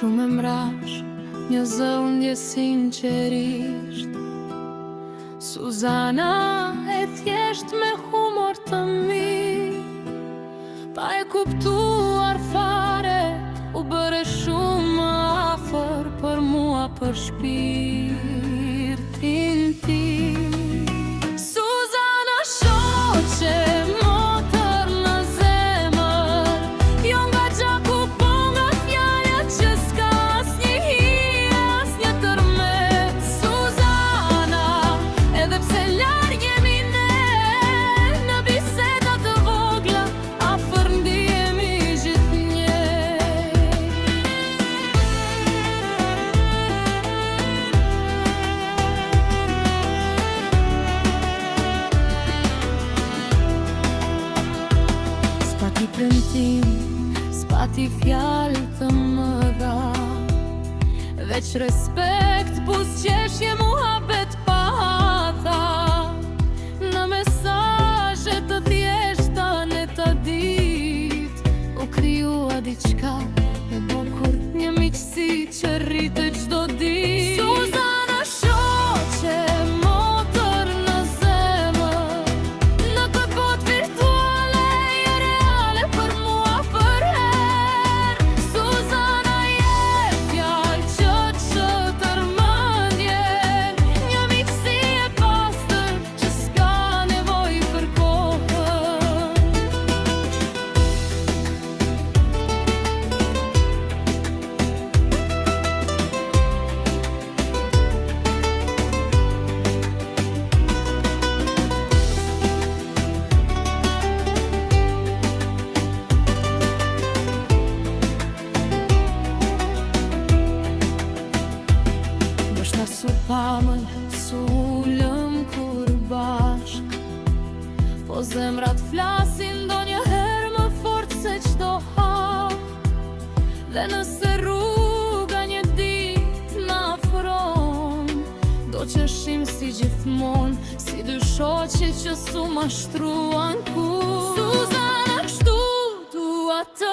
Shumë mrash, një zëndje sinqerisht. Suzana e thjesht me humor të mirë, pa e kuptuar fare, u bëre shumë afër për mua, për shpirtin tim. Suzana shoqe, motër në zemër, jo nga gjaku po nga fjallat që s'ka asnjë hije, asnjë tërmet. Suzana, edhe pse larg jemi ne, në biseda të vogla afër ndihemi gjithnjë. S'pati premtim, s'pati fjalë të mëdha, veç respekt, buzëqeshje, muhabet pa hatha. Në mesazhe të thjeshta në të dit, u krijua diçka e bukur, një miqësi që rritet çdo ditë. Suzana shoqe, motër në zemër, në këtë botë virtuale je reale për mua përherë. Suzana je fjalë që tërmendjen, një miqësi e pastër që s'ka nevojë për kohën. Ndoshta s'u pamën, s'u ulëm kur bashk, po zemrat flasin ndonjëherë më fort se çdo hap. Dhe nëse rruga një ditë na afron, do qeshim si gjithmonë, si dy shoqe që s'u mashtruan kur. Suzana, kështu dua të